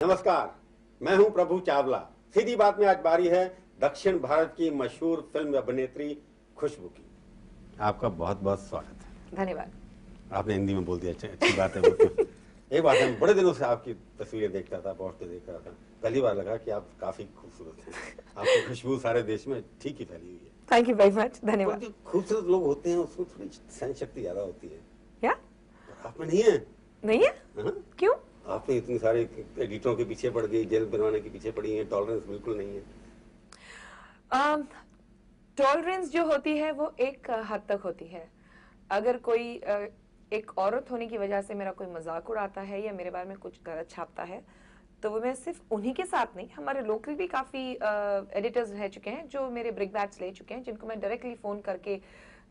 नमस्कार, मैं हूं प्रभु चावला। सीधी बात में आज बारी है दक्षिण भारत की मशहूर फिल्म अभिनेत्री खुशबू की। आपका बहुत बहुत स्वागत है। धन्यवाद। आपने हिंदी में बोल दिया, अच्छी बात है। एक बात है, बड़े दिनों से आपकी तस्वीरें देखता था, पोस्टर देख रहा था। पहली बार लगा कि आप काफी खूबसूरत हैं। आपकी खुशबू सारे देश में ठीक ही फैली हुई है। थैंक यू वेरी मच, धन्यवाद। जो खूबसूरत लोग होते हैं उसमें थोड़ी सहन शक्ति ज्यादा होती है। क्या आप में नहीं है? नहीं है? क्यों? आपने इतनी सारे एडिटरों के पीछे पड़ गई, जेल बनवाने के पीछे पड़ी हैं, टॉलरेंस बिल्कुल नहीं है। टॉलरेंस जो होती है वो एक हद तक होती है। अगर कोई एक औरत होने की वजह से मेरा कोई मजाक उड़ाता है या मेरे बारे में कुछ गलत छापता है, तो वो मैं सिर्फ उन्हीं के साथ नहीं, हमारे लोकल भी काफी एडिटर्स रह चुके हैं जो मेरे ब्रिकबैट्स ले चुके हैं, जिनको मैं डायरेक्टली फोन करके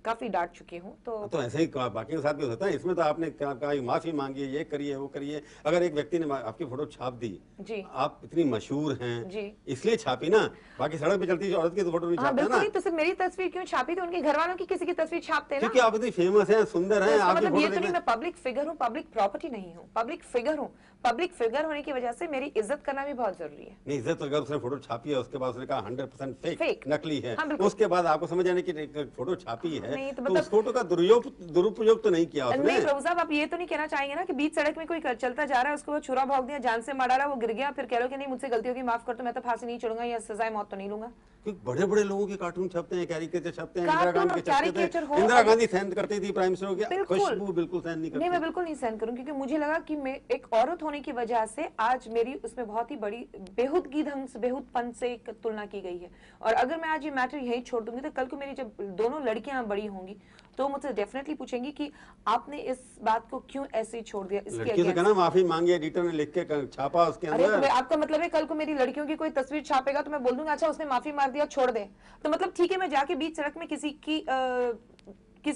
काफी डांट चुकी हूँ। तो ऐसे ही बाकी के साथ भी होता है। इसमें तो आपने कहा माफी मांगी है, ये करिए वो करिए। अगर एक व्यक्ति ने आपकी फोटो छाप दी जी, आप इतनी मशहूर हैं जी, इसलिए छापी ना, बाकी सड़क पे चलती औरत की तो फोटो नहीं छापते ना। तो सिर्फ मेरी तस्वीर क्यों छापी? तो उनके घर वालों की किसी की तस्वीर छापते ना, क्योंकि आप इतनी फेमस हैं, सुंदर हैं। मतलब ये तो नहीं मैं पब्लिक फिगर हूँ, पब्लिक प्रॉपर्टी नहीं हूँ, पब्लिक फिगर हूँ। पब्लिक फिगर होने की वजह से मेरी इज्जत करना भी बहुत जरूरी है। नहीं, इज्जत अगर उसने फोटो छापी है, उसके बाद उसने कहा 100% फेक नकली है, हाँ, उसके बाद आपको समझ आने की फोटो छापी है, तो उस फोटो का दुरुपयोग तो नहीं किया उसने। नहीं प्रभु साहब, आप ये तो नहीं कहना चाहेंगे ना कि बीच सड़क में कोई चलता जा रहा है, उसको वो छुरा भोंक दिया, जान से मार डाला, वो गिर गया, फिर कह लो कि नहीं मुझसे गलती होगी, माफ कर दो, मैं तो फांसी नहीं छोड़ूंगा या सजाए मौत तो नहीं लूंगा। बड़े बड़े लोगों के कार्टून छपते हैं, कैरिकेचर छपते हैं। इंदिरा गांधी सहन करती थी प्राइम मिनिस्टर हो गया, खुशबू बिल्कुल सहन नहीं करती। नहीं, मैं बिल्कुल नहीं सहन करूं, क्योंकि मुझे लगा कि मैं एक औरत होने की वजह से आज मेरी उसमें बहुत ही बड़ी बेहूदगी ढंग से, बेहूदपन से एक तुलना की गई है। और अगर मैं आज ये मैटर यही छोड़ दूंगी तो कल को मेरी जब दोनों लड़कियां बड़ी होंगी तो मुझसे डेफिनेटली पूछेंगी कि आपने इस बात को क्यों ऐसे ही छोड़ दिया। इसके लड़की से कहना माफी मांगी, एडिटर ने लिख के छापा उसके अंदर। अरे आपका मतलब है कल को मेरी लड़कियों की कोई तस्वीर छापेगा तो मैं बोल दूंगा अच्छा उसने माफी मार दिया, छोड़ दे। तो मतलब ठीक है, मैं जाके बीच सड़क में किसी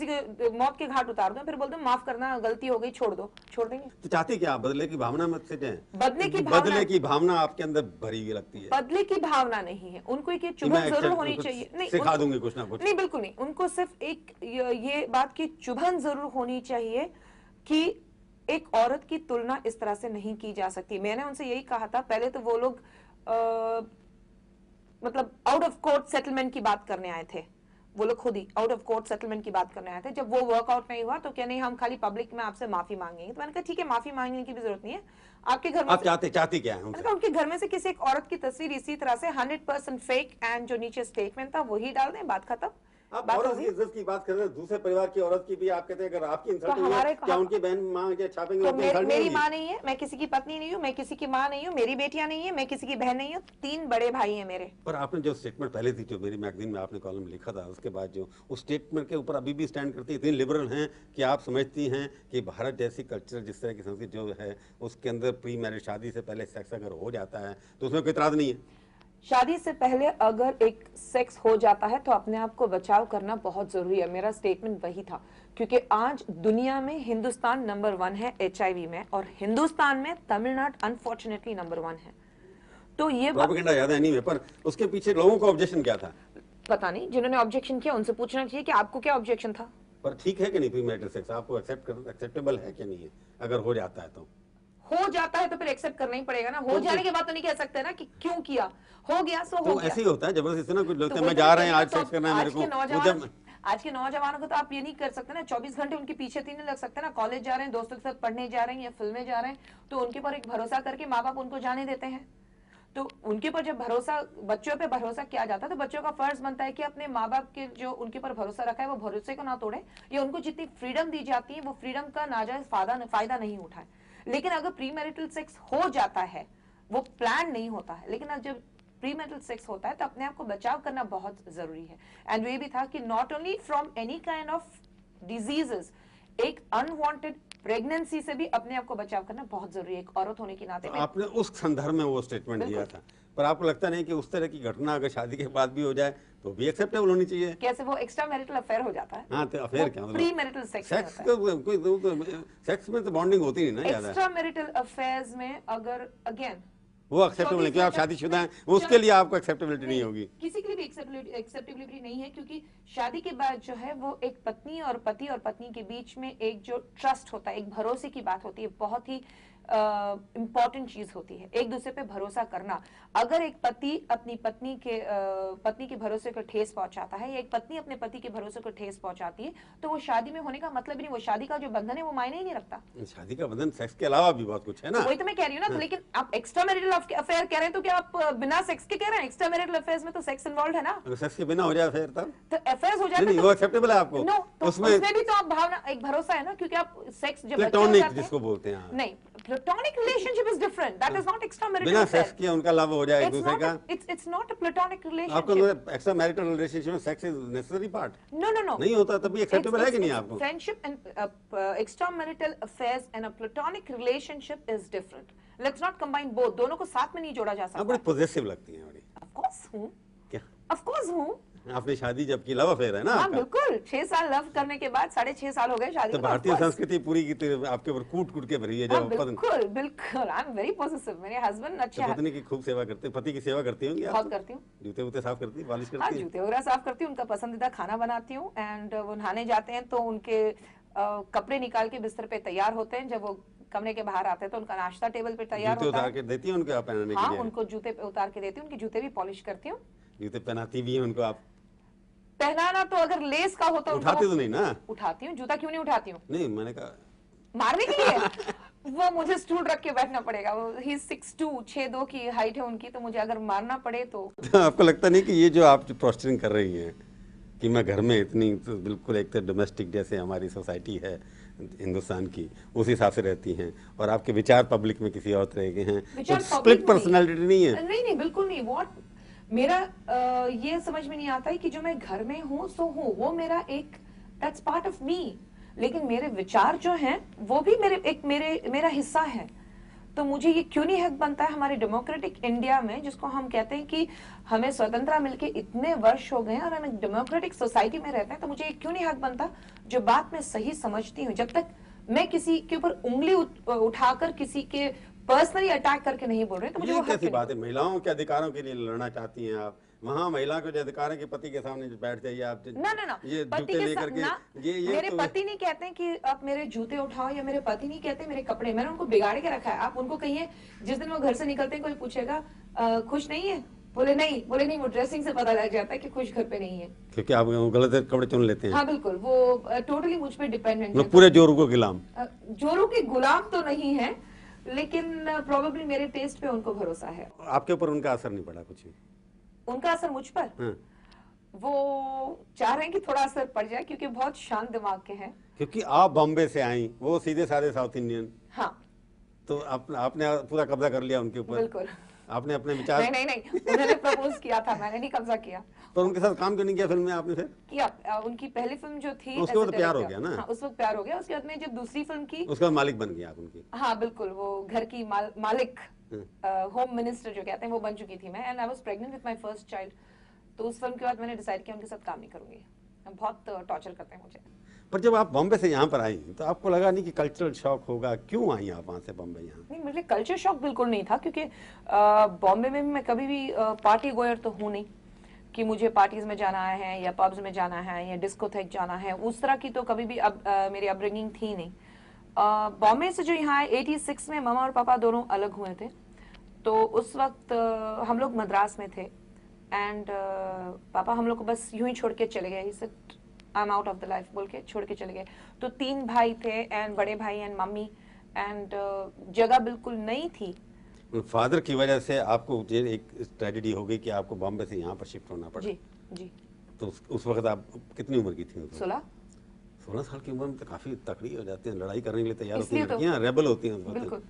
के मौत के घाट उतार दूं, फिर बोल दूं माफ करना, गलती हो गई, छोड़ दो, छोड़ देंगे। तो चाहती क्या? बदले की भावना मत से जाए। बदले की भावना आपके अंदर भरी हुई लगती है। बदले की भावना नहीं है, उनको एक चुभन जरूर होनी चाहिए। नहीं, सिखा दूंगी कुछ ना कुछ। नहीं, बिल्कुल नहीं। उनको सिर्फ एक ये बात की चुभन जरूर होनी चाहिए कि एक औरत की तुलना इस तरह से नहीं की जा सकती। मैंने उनसे यही कहा था। पहले तो वो लोग मतलब आउट ऑफ कोर्ट सेटलमेंट की बात करने आए थे, वो लोग खुद ही आउट ऑफ कोर्ट सेटलमेंट की बात करने आए थे। जब वो वर्कआउट नहीं हुआ तो क्या नहीं हम खाली पब्लिक में आपसे माफी मांगेंगे। तो मैंने कहा ठीक है, माफी मांगने की भी जरूरत नहीं है। आपके घर में आप चाहती क्या है? उनके घर में से किसी एक औरत की तस्वीर इसी तरह से 100% फेक एंड जो नीचे स्टेटमेंट था वही डाल दें, बात खत्म। आप औरत की इज्जत की बात कर रहे हैं, दूसरे परिवार की औरत की भी आप कहते हैं अगर आपकी इंसल्ट हुई है, क्या उनकी बहन मां के छापेंगे? तो मेरी माँ नहीं है, मैं किसी की पत्नी नहीं हूँ, मैं किसी की माँ नहीं हूँ, मेरी बेटियां नहीं है, मैं किसी की बहन नहीं हूँ, 3 बड़े भाई हैं मेरे। पर आपने जो स्टेटमेंट पहले थी, जो मेरी मैगजीन में आपने कॉलम लिखा था, उसके बाद जो उस स्टेटमेंट के ऊपर अभी भी स्टैंड करती है, इतनी लिबरल हैं कि आप समझती हैं कि भारत जैसी कल्चर, जिस तरह की संस्कृति जो है, उसके अंदर प्री मैरिज, शादी से पहले सेक्स अगर हो जाता है तो उसमें कोई इतराज नहीं है। शादी से पहले अगर एक सेक्स हो जाता है तो अपने आप को बचाव करना बहुत जरूरी है। मेरा स्टेटमेंट वही था, क्योंकि आज दुनिया में हिंदुस्तान नंबर 1 है HIV में, और हिंदुस्तान में तमिलनाडु अनफॉर्चुनेटली नंबर 1 है। तो ये प्रोपेगेंडा ज्यादा नहीं है, पर उसके पीछे लोगों को ऑब्जेक्शन क्या था पता नहीं। जिन्होंने ऑब्जेक्शन किया उनसे पूछना चाहिए कि आपको क्या ऑब्जेक्शन था। पर ठीक है कि नहीं, प्री मैरिटल सेक्स आपको एक्सेप्टेबल है कि नहीं है? अगर हो जाता है तो हो जाता है तो फिर एक्सेप्ट करना ही पड़ेगा ना। हो जाने के बाद तो नहीं कह सकते ना कि क्यों किया, हो गया सो हो गया। ऐसे ही होता है जबरदस्ती ना, कुछ लोग मैं जा रहे हैं आज सेक्स करना है मेरे को। आज के नौजवानों को तो आप ये नहीं कर सकते ना, 24 घंटे उनके पीछे नहीं लग सकते ना। कॉलेज जा रहे हैं, दोस्तों के साथ पढ़ने जा रहे हैं या फिल्में जा रहे हैं, तो उनके पर एक भरोसा करके माँ बाप उनको जाने देते हैं। तो उनके पर जब भरोसा, बच्चों पे भरोसा किया जाता है, तो बच्चों का फर्ज बनता है कि अपने माँ बाप के जो उनके पर भरोसा रखा है वो भरोसे को ना तोड़े, या उनको जितनी फ्रीडम दी जाती है वो फ्रीडम का नाजायज फायदा नहीं उठाए। लेकिन अगर प्री मैरिटल सेक्स हो जाता है, वो प्लान नहीं होता है, लेकिन जब प्री मैरिटल सेक्स होता है तो अपने आप को बचाव करना बहुत जरूरी है। एंड ये भी था कि not only from any kind of diseases, एक अनवांटेड प्रेगनेंसी से भी अपने आप को बचाव करना बहुत जरूरी है एक औरत होने के नाते। तो आपने उस संदर्भ में वो स्टेटमेंट दिया था, पर आपको लगता नहीं कि उस तरह की घटना अगर शादी के बाद भी हो जाए तो भी एक्सेप्टेबल होनी चाहिए? कैसे? वो एक्स्ट्रा मैरिटल अफेयर हो जाता है। हाँ, तो अफेयर क्या? प्री मैरिटल सेक्स सेक्स में तो बॉन्डिंग होती नहीं ना ज्यादा। एक्स्ट्रा मैरिटल अफेयर्स में अगर अगेन वो एक्सेप्टेबल नहीं, क्योंकि आप शादीशुदा हैं, उसके लिए आपको एक्सेप्टेबिलिटी नहीं होगी। किसी के लिए भी एक्सेप्टेबिलिटी नहीं है, क्योंकि शादी के बाद जो है वो एक पत्नी और पति और पत्नी के बीच में एक जो ट्रस्ट होता है, एक भरोसे की बात होती है, बहुत ही इंपॉर्टेंट चीज होती है, एक दूसरे पे भरोसा करना। अगर एक पति अपनी पत्नी के भरोसे को ठेस पहुंचाता है, या एक पत्नी अपने पति के भरोसे को ठेस पहुंचाती है, तो वो शादी में होने का मतलब ही नहीं, वो शादी का जो बंधन है वो मायने ही नहीं रखता। शादी का बंधन सेक्स के अलावा भी बहुत कुछ है ना। वही तो मैं कह रही हूँ ना। तो लेकिन आप एक्स्ट्रा मैरिटल अफेयर कह रहे हैं, तो क्या आप बिना सेक्स के कह रहे हैं? एक्स्ट्रा मैरिटल अफेयर्स में तो सेक्स इन्वॉल्व है ना। अगर सेक्स के बिना हो जाए फिर तब तो अफेयर्स हो नहीं, जाते वो एक्सेप्टेबल है आपको? नो, तो उसमें भी तो आप भावना, एक भरोसा है ना, क्योंकि आप सेक्स जब बच्चे हो प्लेटोनिक जाते हैं, जिसको बोलते हैं, नहीं, platonic relationship is different, that is not extra marital बिना अफेयर। सेक्स किए उनका लाभ हो जाए एक दूसरे का। इट्स नॉट अ प्लेटोनिक आपको रिलेशनशिप। एक्स्ट्रा मैरिटल रिलेशनशिप में sex is necessary part no no no, नहीं होता, तब भी एक्सेप्टेबल है कि नहीं आपको? Friendship and extra marital affairs and a platonic relationship is different. Let's not combine both, दोनों को साथ में नहीं जोड़ा जा आप सकता। बड़ी पॉजिटिव लगती हैं बड़ी। ऑफ कोर्स हूं, क्या ऑफ कोर्स हूं। आपने शादी जब की, लव अफेयर है ना हाँ आपका? बिल्कुल, 6 साल लव करने के बाद 6.5 साल हो गए शादी तो को। भारतीय of course। संस्कृति पूरी की पूरी आपके ऊपर कूट कूट के भरी है। हाँ, जब बिल्कुल बिल्कुल, आई एम वेरी पॉजिटिव। मेरे हस्बैंड अच्छे हैं, पत्नी की खूब सेवा करते हैं, पति की सेवा करती होंगी आप? बहुत करती हूँ। जूते वूते साफ करती है, पॉलिश हाँ, करती है? जूते वगैरह साफ करती हूँ, उनका पसंदीदा खाना बनाती हूँ, एंड वो नहाने जाते हैं तो उनके कपड़े निकाल के बिस्तर पे तैयार होते हैं। जब वो कमरे के बाहर आते हैं तो उनका नाश्ता टेबल पे तैयार जूते होता उतार है। के देती हैं उनको आप पहनाने के हाँ, लिए? उनको जूते पे उतार के देती हूँ, उनके जूते भी पॉलिश करती हूँ। जूते पहनाती भी हैं उनको आप? पहनाना तो अगर लेस का हो तो उनको उठाती तो नहीं ना? उठाती हूँ। जूता क्यों नहीं उठाती हूँ? नहीं, मैंने कहा मारने के लिए। वो मुझे स्टूल रख के बैठना पड़ेगा। वो ही 6'2", 6'2" की हाइट है उनकी, तो मुझे अगर मारना पड़े तो आपको लगता नहीं कि ये जो आप पोस्टरिंग कर रही हैं कि मैं घर में इतनी, तो बिल्कुल एक तो डोमेस्टिक जैसे हमारी सोसाइटी है हिंदुस्तान की, उस हिसाब से रहती हैं, और आपके विचार पब्लिक में किसी और तरह के हैं, तो विचार स्प्लिट public में पर्सनालिटी नहीं है? नहीं नहीं, बिल्कुल नहीं। व्हाट मेरा ये समझ में नहीं आता है कि जो मैं घर में हूँ सो हूँ, वो मेरा एक, दैट्स पार्ट ऑफ मी। लेकिन मेरे विचार जो हैं वो भी मेरा हिस्सा है। तो मुझे ये क्यों नहीं हक बनता है हमारे डेमोक्रेटिक इंडिया में, जिसको हम कहते हैं कि हमें स्वतंत्रता मिलके इतने वर्ष हो गए हैं और हम एक डेमोक्रेटिक सोसाइटी में रहते हैं, तो मुझे ये क्यों नहीं हक बनता जो बात मैं सही समझती हूँ, जब तक मैं किसी के ऊपर उंगली उठाकर किसी के पर्सनली अटैक करके नहीं बोल रहे, तो मुझे ये वो हक कैसी नहीं। बात है? महिलाओं के अधिकारों के लिए लड़ना चाहती हैं आप, वहाँ महिला को जो अधिकार है कि पति के सामने बैठ जाइए आप, ना ना ना, ये पति जूते के लेकर साथ के, ना, ये मेरे तो पति नहीं कहते हैं कि आप मेरे जूते उठाओ, या मेरे पति नहीं कहते मेरे कपड़े, मैंने उनको बिगाड़ के रखा है। आप उनको कहिए, जिस दिन वो घर से निकलते हैं कोई पूछेगा खुश नहीं है, बोले नहीं, वो ड्रेसिंग से पता लग जाता है कि खुश घर पे नहीं है। क्योंकि आप गलत कपड़े चुन लेते हैं। हाँ बिल्कुल, वो टोटली मुझ पे डिपेंडेंट है। पूरे जोरू को गुलाम। जोरों के गुलाम तो नहीं है, लेकिन प्रोबेबली मेरे टेस्ट पे उनको भरोसा है। आपके ऊपर उनका असर नहीं पड़ा कुछ भी? उनका असर मुझ पर, हाँ। वो चाह रहे हैं कि थोड़ा असर पड़ जाए, क्योंकि बहुत शांत दिमाग के हैं। क्योंकि आप बॉम्बे से आई, वो सीधे साधे साउथ इंडियन, हाँ तो आपने पूरा कब्जा कर लिया उनके ऊपर। बिल्कुल। आपने अपने विचार नहीं, उन्होंने प्रपोज किया था, मैंने नहीं कब्जा किया। पर उनके साथ काम क्यों नहीं किया फिल्म में आपने फिर? किया, उनकी पहली फिल्म जो थी, उसके बाद प्यार हो गया ना? हाँ, उस वक्त प्यार हो गया। उसके बाद में जब दूसरी फिल्म की, उसके बाद मालिक बन गया आप उनकी? हाँ बिल्कुल, वो घर की मालिक, होम मिनिस्टर जो कहते हैं, वो बन चुकी थी मैं, and I was pregnant with my first child. तो उस फिल्म के बाद मैंने डिसाइड किया उनके साथ काम नहीं करूंगी, बहुत टॉर्चर करते हैं मुझे। पर जब आप बॉम्बे से यहाँ पर आई तो आपको लगा नहीं कि कल्चरल शॉक होगा? क्यों आई आप वहाँ से बॉम्बे यहाँ? नहीं, मुझे कल्चर शॉक बिल्कुल नहीं था, क्योंकि बॉम्बे में मैं कभी भी पार्टी गोयर तो हूँ नहीं कि मुझे पार्टीज में जाना है या पब्स में जाना है या डिस्कोथेक जाना है, उस तरह की तो कभी भी मेरी अपब्रिंगिंग थी नहीं। बॉम्बे से जो यहाँ 86 में मामा और पापा दोनों अलग हुए थे, तो उस वक्त हम लोग मद्रास में थे, एंड पापा हम लोग को बस यूं ही छोड़ के चले गए, I am out of the life बोल के छोड़ के चले गए। तो 3 भाई थे, एंड बड़े भाई एंड मम्मी, एंड जगह बिल्कुल नई थी। फादर की वजह से आपको ये एक ट्रेजेडी हो गई कि आपको बॉम्बे से यहाँ पर शिफ्ट होना पड़ा। जी। तो उस वक्त आप कितनी उम्र की थी? 16 साल की उम्र में तो काफी तकड़ी हो जाती है, लड़ाई करने के लिए तैयार होती इसलिए हैं तो- लड़कियां, रेबल होती हैं उस वक्त। बिल्कुल।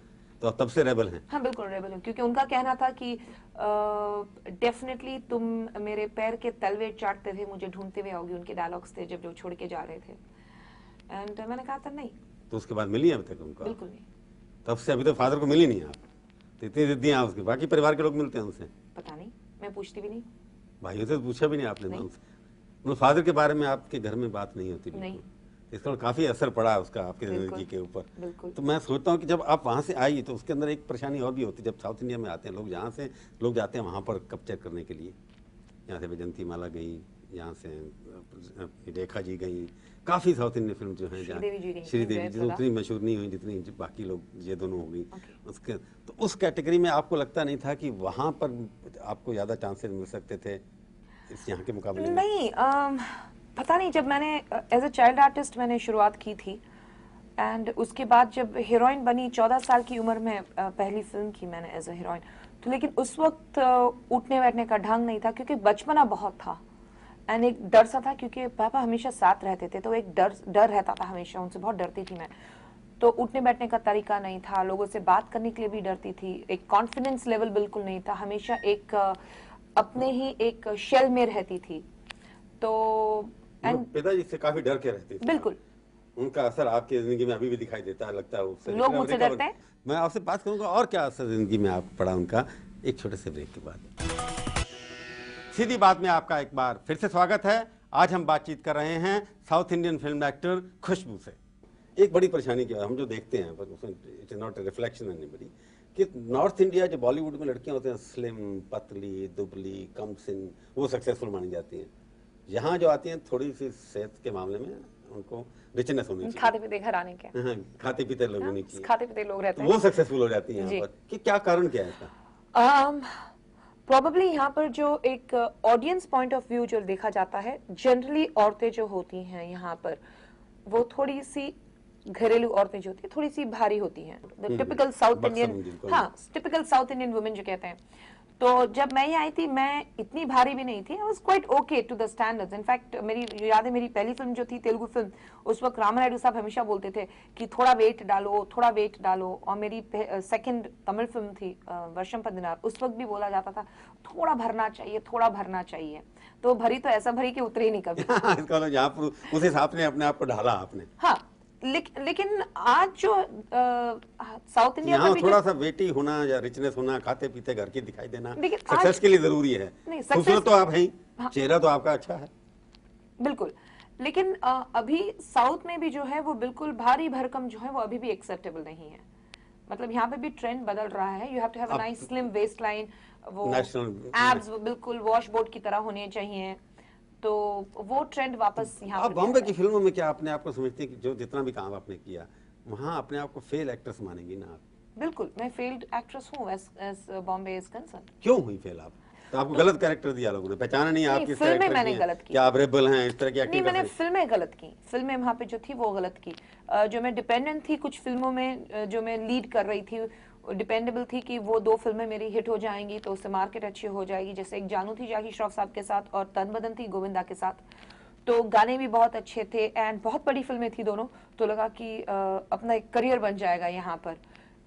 तो आप तब से रेबल हैं? हाँ बिल्कुल रेबल हूँ, क्योंकि उनका कहना था कि डेफिनेटली तुम मेरे पैर के तलवे चाटते थे, मुझे ढूंढते हुए आओगी। उनके डायलॉग्स थे जब जो छोड़ के जा रहे थे, एंड मैंने कहा था नहीं। तो उसके बाद मिली अभी तक उनको? बिल्कुल नहीं। तब से अभी तक फादर को मिली नहीं आप? तो इतनी जिद्दी हैं उसके, बाकी परिवार के लोग मिलते हैं उनसे? पता नहीं, मैं पूछती भी नहीं। भाइयों से पूछा भी नहीं आपने? नहीं। उनसे फादर के बारे में आपके घर में बात नहीं होती? नहीं। इसका काफी असर पड़ा उसका आपके बिल्कुल। जिंदगी के ऊपर। बिल्कुल। तो मैं सोचता हूँ कि जब आप वहाँ से आई तो उसके अंदर एक परेशानी और भी होती है। जब साउथ इंडिया में आते हैं लोग, जहाँ से लोग जाते हैं वहाँ पर कब्जा करने के लिए, यहाँ से वैजंती माला गई, यहाँ से अपनी रेखा जी गई, काफ़ी साउथ इंडियन फिल्म जो हैं जहाँ श्रीदेवी जी गई, श्रीदेवी जी जयप्रदा। उतनी मशहूर नहीं हुई जितनी बाकी लोग ये दोनों हो गई। उसके तो उस कैटेगरी में आपको लगता नहीं था कि वहाँ पर आपको ज़्यादा चांसेस मिल सकते थे इस यहाँ के मुकाबले में? नहीं, पता नहीं, जब मैंने एज अ चाइल्ड आर्टिस्ट मैंने शुरुआत की थी, एंड उसके बाद जब हीरोइन बनी 14 साल की उम्र में, पहली फिल्म की मैंने एज अ हीरोइन, तो लेकिन उस वक्त उठने बैठने का ढंग नहीं था क्योंकि बचपना बहुत था, एंड एक डर सा था क्योंकि पापा हमेशा साथ रहते थे, तो एक डर रहता था हमेशा, उनसे बहुत डरती थी मैं। तो उठने बैठने का तरीका नहीं था, लोगों से बात करने के लिए भी डरती थी, एक कॉन्फिडेंस लेवल बिल्कुल नहीं था, हमेशा एक अपने ही एक शेल में रहती थी। तो एंड पिताजी से काफ़ी डर के रहती थी। बिल्कुल, उनका असर आपकी जिंदगी में अभी भी दिखाई देता है, लगता है उससे। लोग मुझसे डरते हैं। मैं आपसे बात करूंगा और क्या असर जिंदगी में आप पड़ा उनका, एक छोटे से ब्रेक के बाद। सीधी बात में आपका एक बार फिर से स्वागत है। आज हम बातचीत कर रहे हैं साउथ इंडियन फिल्म एक्टर खुशबू से। एक बड़ी परेशानी क्या है, हम जो देखते हैं पर उसमें it is not a reflection anybody, कि नॉर्थ इंडिया जो बॉलीवुड में लड़कियां होती हैं स्लिम, पतली, दुबली, कम सिन, वो सक्सेसफुल मानी जाती हैं। यहाँ जो आती हैं थोड़ी सी सेहत के मामले में उनको रिचनेस होनी चाहिए, खाते पीते घर आने के, हाँ, खाते पीते लोग होनी चाहिए, खाते पीते लोग रहते तो हैं। वो सक्सेसफुल हो जाती हैं यहाँ जी। पर। कि क्या कारण क्या है इसका? प्रॉबेबली यहाँ पर जो एक ऑडियंस पॉइंट ऑफ व्यू जो देखा जाता है, जनरली औरतें जो होती हैं यहाँ पर, वो थोड़ी सी घरेलू औरतें जो होती हैं थोड़ी सी भारी होती हैं, टिपिकल साउथ बक्सर इंडियन, जिनको- हाँ, टिपिकल साउथ इंडियन वुमेन जो कहते हैं। तो जब मैं यहाँ आई थी, मैं इतनी भारी भी नहीं थी, I was quite okay to the standards. In fact मेरी याद है, मेरी पहली फिल्म जो थी तेलुगु फिल्म, उस वक्त रामानायडू साहब हमेशा बोलते थे कि थोड़ा वेट डालो, थोड़ा वेट डालो। और मेरी सेकंड तमिल फिल्म थी वर्षम पदिनार, उस वक्त भी बोला जाता था थोड़ा भरना चाहिए, थोड़ा भरना चाहिए। तो भरी तो ऐसा भरी कि उतरी ही नहीं कभी। इसका मतलब यहाँ पर उस हिसाब से अपने आप को ढाला आपने। हाँ, लेकिन आज जो साउथ इंडिया यहाँ में भी थोड़ा सा वेटी होना या रिचनेस होना, खाते पीते घर की दिखाई देना देखिए, सक्सेस आज- के लिए जरूरी है। नहीं, खूबसूरत success- तो आप हैं ही, चेहरा तो आपका अच्छा है। बिल्कुल, लेकिन अभी साउथ में भी जो है वो बिल्कुल भारी भरकम जो है वो अभी भी एक्सेप्टेबल नहीं है। मतलब यहाँ पे भी ट्रेंड बदल रहा है। You have to have a nice slim waistline, वो National- एब्स बिल्कुल वॉशबोर्ड की तरह होने चाहिए। तो वो ट्रेंड वापस यहाँ आप पर बॉम्बे भी आ की फिल्मों में क्या अपने आप को समझते हैं कि जो जितना भी काम आपने किया वहाँ अपने आप को फेल एक्ट्रेस मानेंगी ना आप? रहा है। बिल्कुल, मैं फेल्ड एक्ट्रेस हूँ एज बॉम्बे इज कंसर्न। क्यों हुई फेल आप? तो आपको गलत कैरेक्टर दिया लोगों ने, पहचाना नहीं आप नहीं, किस फिल्में कैरेक्टर मैंने की हैं, गलत की। क्या आप रेबल हैं, इस तरह की नहीं, एक्टिंग मैंने करते हैं? फिल्में गलत की, फिल्में वहाँ पे जो थी वो गलत की। जो मैं डिपेंडेंट थी कुछ फिल्मों में, जो मैं लीड कर रही थी, डिपेंडेबल थी कि वो 2 फिल्में मेरी हिट हो जाएंगी तो उससे मार्केट अच्छी हो जाएगी। जैसे एक जानू थी जाकी श्रॉफ साहब के साथ, और तन बदन थी गोविंदा के साथ। तो गाने भी बहुत अच्छे थे एंड बहुत बड़ी फिल्में थी दोनों, तो लगा कि अपना एक करियर बन जाएगा यहाँ पर।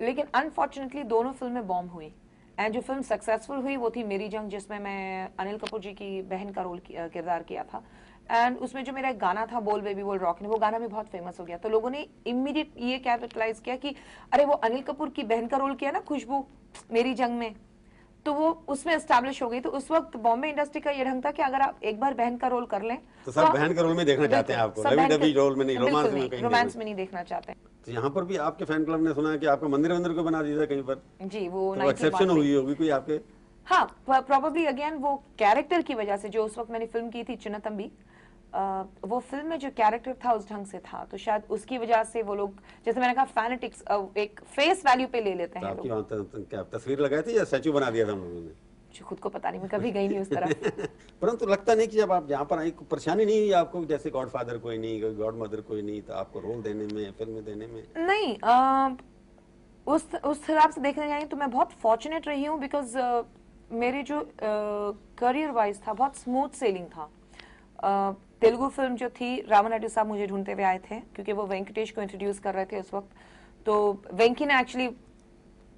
लेकिन अनफॉर्चुनेटली दोनों फिल्में बॉम्ब हुई, एंड जो फिल्म सक्सेसफुल हुई वो थी मेरी जंग, जिसमें मैं अनिल कपूर जी की बहन का किरदार किया था। एंड उसमें जो मेरा एक गाना था बोल बेबी बोल रॉक, वो गाना भी बहुत फेमस हो गया। तो लोगों ने इमीडिएट ये कैपिटलाइज किया कि अरे वो अनिल कपूर की बहन का रोल किया ना खुशबू मेरी जंग में, तो वो उसमें एस्टैब्लिश हो गई। तो उस वक्त बॉम्बे इंडस्ट्री का ये ढंग था कि अगर आप एक बार बहन का रोल कर लें तो सब बहन के रोल में देखना चाहते हैं आपको, लवी डबी रोल में नहीं, रोमांस में कहीं रोमांस नहीं। में नहीं देखना चाहते। तो यहाँ पर भी आपके फैन क्लब ने सुना है कि आपको मंदिर मंदिर को बना दिया कहीं पर, जी, वो तो एक्सेप्शन हुई होगी कोई आपके? हाँ, प्रोबेबली अगेन वो कैरेक्टर की वजह से, जो उस वक्त मैंने फिल्म की थी चिन्नतंबी, वो फिल्म में जो कैरेक्टर था उस ढंग से था, तो शायद उसकी वजह से वो लोग, जैसे मैंने कहा, फैनेटिक्स एक फेस वैल्यू पे ले लेते तो हैं आपकी लोग। वहाँ क्या तस्वीर लगाई थी या स्टैचू बना दिया था हम लोगों ने? जो खुद को पता नहीं, मैं कभी गई नहीं उस तरफ। परंतु लगता नहीं कि जब आप यहाँ पर आई कोई परेशानी नहीं हुई आपको, जैसे गॉडफादर कोई नहीं, कोई गॉड मदर कोई नहीं, तो आपको रोल देने में, फिल्म देने में? नहीं, उस हिसाब से देखने जाएंगे तो मैं बहुत फॉर्चुनेट रही हूँ, बिकॉज मेरे जो करियर वाइज था बहुत स्मूथ सेलिंग था। तेलुगु फिल्म जो थी, रामानायडू साहब मुझे ढूंढते हुए आए थे क्योंकि वो वेंकटेश को इंट्रोड्यूस कर रहे थे उस वक्त। तो वेंकी ने एक्चुअली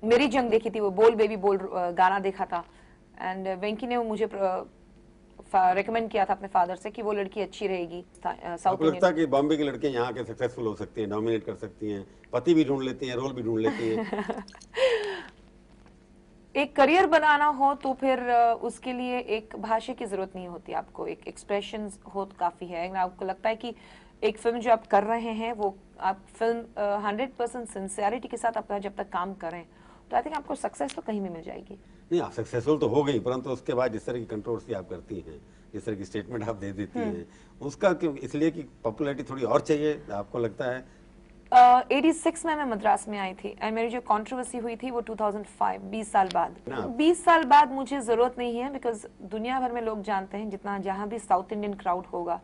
मेरी जंग देखी थी, वो बोल बेबी बोल गाना देखा था, एंड वेंकी ने वो मुझे रेकमेंड किया था अपने फादर से कि वो लड़की अच्छी रहेगी साउथ आपको लगता इंडियन। है कि बॉम्बे की लड़कियां यहाँ के सक्सेसफुल हो सकती हैं, डोमिनेट कर सकती हैं, पति भी ढूंढ लेती हैं, रोल भी ढूंढ लेती हैं? एक करियर बनाना हो तो फिर उसके लिए एक भाषा की जरूरत नहीं होती, आपको एक एक्सप्रेशन हो तो काफी है। अगर आपको लगता है कि एक फिल्म जो आप कर रहे हैं वो आप फिल्म 100% सिंसियरिटी के साथ अपना जब तक काम करें, तो आई थिंक आपको सक्सेस तो कहीं भी मिल जाएगी। नहीं, आप सक्सेसफुल तो हो गई, परंतु उसके बाद जिस तरह की कंट्रोवर्सी आप करती हैं, जिस तरह की स्टेटमेंट आप दे देती हैं, उसका क्यों, इसलिए कि पॉपुलैरिटी थोड़ी और चाहिए आपको लगता है? 86 में मैं मद्रास में आई थी एंड मेरी जो कंट्रोवर्सी हुई थी वो 2005, 20 साल बाद। ना। 20 साल बाद मुझे जरूरत नहीं है, बिकॉज दुनिया भर में लोग जानते हैं, जितना जहां भी साउथ इंडियन क्राउड होगा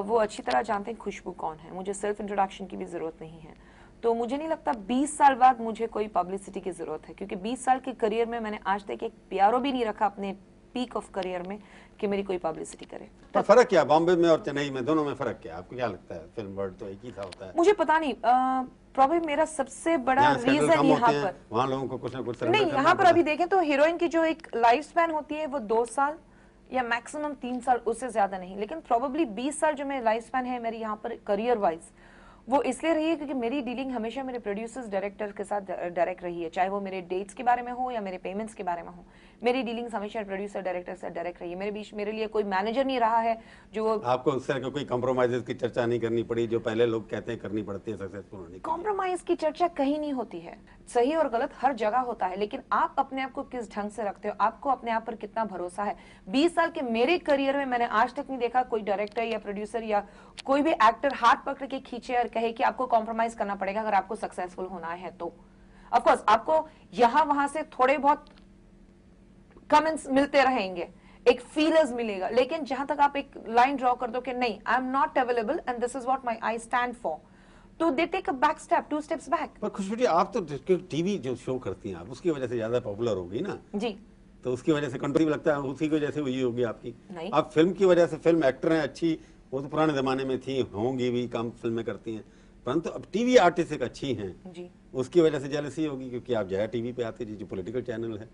वो अच्छी तरह जानते हैं खुशबू कौन है। मुझे सेल्फ इंट्रोडक्शन की भी जरूरत नहीं है। तो मुझे नहीं लगता 20 साल बाद मुझे कोई पब्लिसिटी की जरूरत है, क्योंकि 20 साल के करियर में मैंने आज तक एक प्यारो भी नहीं रखा अपने पीक ऑफ करियर में कि मेरी कोई पब्लिसिटी करे। पर फर्क क्या बॉम्बे में और चेन्नई में, दोनों में फर्क क्या आपको क्या लगता है? फिल्म वर्ल्ड तो एक ही था होता है। मुझे पता नहीं, प्रॉब्लम मेरा सबसे बड़ा रीजन यहाँ पर, वहाँ लोगों को कुछ ना कुछ नहीं, यहाँ पर अभी देखें तो हीरोइन की जो एक लाइफ स्पैन होती है वो 2 साल या मैक्सिमम 3 साल, उससे ज्यादा नहीं। लेकिन प्रोबेबली 20 साल जो मेरी लाइफ स्पैन है मेरी यहाँ पर करियर वाइज, वो इसलिए रही है क्योंकि मेरी डीलिंग हमेशा मेरे प्रोड्यूसर्स डायरेक्टर के साथ डायरेक्ट रही है, चाहे वो मेरे डेट्स के बारे में हो या मेरे पेमेंट्स के बारे में हो। मेरी डीलिंग्स हमेशा प्रोड्यूसर डायरेक्टर से डायरेक्ट रही है। मेरे बीच मेरे लिए कोई मैनेजर नहीं रहा है जो आपको उस तरह का कोई कॉम्प्रोमाइजेस की चर्चा नहीं करनी पड़ी जो पहले लोग कहते हैं करनी पड़ती है सक्सेसफुल होने के लिए। कॉम्प्रोमाइज की चर्चा कहीं नहीं होती है। सही और गलत हर जगह होता है, लेकिन आप अपने आप को किस ढंग से रखते हो, आपको अपने आप पर कितना भरोसा है। 20 साल के मेरे करियर में मैंने आज तक नहीं देखा कोई डायरेक्टर या प्रोड्यूसर या कोई भी एक्टर हाथ पकड़ के खींचे और कहे कि आपको कॉम्प्रोमाइज करना पड़ेगा अगर आपको सक्सेसफुल होना है तो। ऑफ कोर्स आपको यहाँ वहां से थोड़े बहुत कमेंट्स मिलते रहेंगे, एक फीलर्स मिलेगा, लेकिन जहां तक आप एक लाइन ड्रॉ कर दो कि नहीं, I am not available and this is what my I stand for, तो they take a back step, 2 steps back. पर खुशबू जी, आप तो टीवी जो शो करती हैं आप, उसकी वजह से ज्यादा पॉपुलर होगी ना जी, तो उसकी वजह से कंट्री लगता है उसी की वजह से हुई होगी आपकी। नहीं। आप फिल्म की वजह से, फिल्म एक्टर हैं अच्छी, वो तो पुराने जमाने में थी, होंगी भी, कम फिल्में करती हैं, परंतु अब टीवी आर्टिस्ट एक अच्छी हैं जी, उसकी वजह से जेलसी होगी क्योंकि आप जया टीवी पे आते जी, जो पॉलिटिकल चैनल है,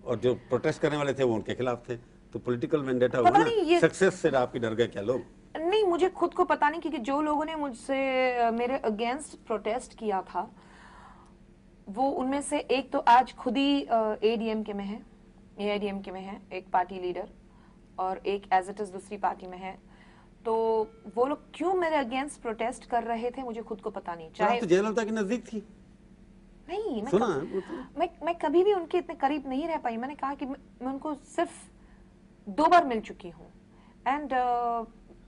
और जो प्रोटेस्ट करने वाले थे वो उनके खिलाफ थे, तो पॉलिटिकल वेंडेटा हुआ पता ना। नहीं ये- सक्सेस से आपकी डर गए क्या लोग? नहीं, मुझे खुद को पता नहीं, क्योंकि जो लोगों ने मुझसे मेरे अगेंस्ट प्रोटेस्ट किया था वो उनमें से एक तो आज खुद ही एडीएमके में है, एआईडीएमके में है, एक पार्टी लीडर, और एक एज इट इज दूसरी पार्टी में है। तो वो लोग क्यों मेरे अगेंस्ट प्रोटेस्ट कर रहे थे मुझे खुद को पता नहीं। चाहे चाहे तो जयललिता के नजदीक थी, नहीं, सुना है वो तो। मैं कभी भी उनके इतने करीब नहीं रह पाई। मैंने कहा कि मैं उनको सिर्फ 2 बार मिल चुकी हूँ एंड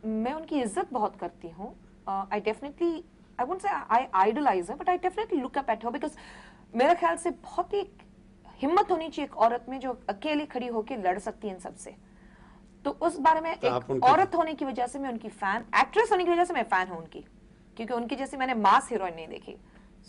मैं उनकी इज्जत बहुत करती हूँ। I definitely, I won't say I idolize her, but I definitely look up at her, because मेरे ख्याल से बहुत ही हिम्मत होनी चाहिए एक औरत में जो अकेली खड़ी होकर लड़ सकती है इन सबसे। तो उस बारे में तो आप एक उनके- औरत होने की वजह से मैं उनकी फैन, एक्ट्रेस होने की वजह से मैं फैन हूँ उनकी, क्योंकि उनकी जैसी मैंने मास हीरोइन नहीं देखी,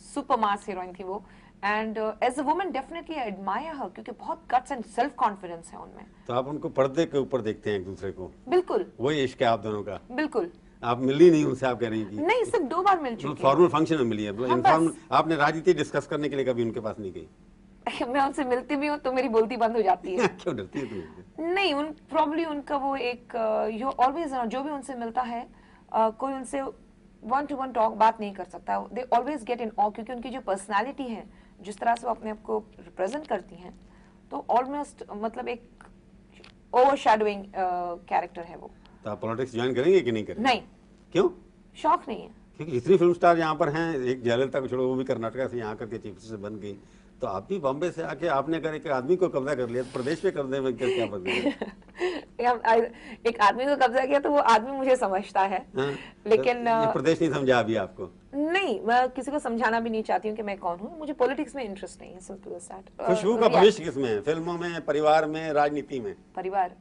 सुपर मास हीरोइन थी वो। And as a woman definitely I admire her, क्योंकि बहुत गट्स एंड सेल्फ कॉन्फिडेंस है उनमें। तो आप उनको पर्दे के ऊपर देखते हैं एक दूसरे को, बिल्कुल वही इश्क है आप दोनों का। बिल्कुल। आप मिली नहीं उनसे, आप कह रही हैं कि नहीं, सिर्फ 2 बार मिल चुकी हूँ। फॉर्मल फंक्शन में मिली है, हाँ, इनफॉर्मल। बस। आपने राजनीति डिस्कस करने के लिए कभी उनके पास नहीं गई? मैं उनसे मिलती भी हूँ तो मेरी बोलती बंद हो जाती है। क्यों डरती है तुम? नहीं, उन प्रॉब्ली उनका वो एक यू ऑलवेज, जो भी उनसे मिलता है कोई उनसे 1-to-1 टॉक बात नहीं कर सकता। दे ऑलवेज गेट इन ऑ, क्योंकि उनकी जो पर्सनालिटी है, जिस तरह से वो अपने आप को रिप्रेजेंट करती हैं, तो ऑलमोस्ट मतलब एक ओवरशैडोइंग कैरेक्टर है वो। तो आप पॉलिटिक्स ज्वाइन करेंगे कि नहीं करेंगे? नहीं, क्यों? शौक नहीं है। क्योंकि जितनी फिल्म स्टार यहाँ पर हैं, एक जयललिता को छोड़ो, वो भी कर्नाटका से यहाँ करके चीफ से बन गई, तो आप भी बॉम्बे से आके आपने अगर एक आदमी को कब्जा कर लिया तो प्रदेश पे कर दे, क्या बन गया? एक आदमी को कब्जा किया तो वो आदमी मुझे समझता है, लेकिन ये प्रदेश नहीं समझा अभी आपको? नहीं, मैं किसी को समझाना भी नहीं चाहती हूँ कि मैं कौन हूँ। मुझे पॉलिटिक्स में इंटरेस्ट नहीं है, सिंपल एज दैट। खुशबू का भविष्य किसमें है? फिल्मों में, परिवार में, राजनीति में? परिवार।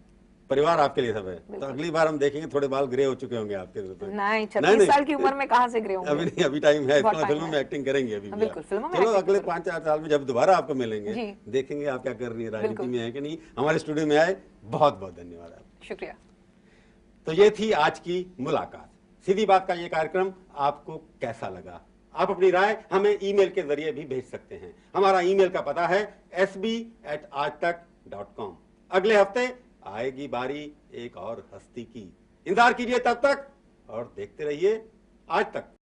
परिवार आपके लिए सब है। तो अगली बार हम देखेंगे थोड़े बाल ग्रे हो चुके होंगे आपके। नहीं, 36 साल की उम्र में कहाँ से ग्रे होंगे? अभी नहीं, अभी टाइम है, बहुत फिल्मों time में है। एक्टिंग करेंगे अभी भी बिल्कुल, आप। फिल्मों में चलो acting अगले करेंगे। 5-4 साल में जब दोबारा आपको मिलेंगे, जी। देखेंगे आप क्या कर रही है, राजनीति बिल्कुल। में है कि नहीं। हमारे स्टूडियो में आए, बहुत बहुत धन्यवाद आपका। शुक्रिया। तो ये थी आज की मुलाकात। सीधी बात का ये कार्यक्रम आपको कैसा लगा? आप अपनी राय हमें ईमेल के जरिए भी भेज सकते हैं। हमारा ईमेल का पता है sb@aajtak.com। अगले हफ्ते आएगी बारी एक और हस्ती की। इंतजार कीजिए तब तक और देखते रहिए आज तक।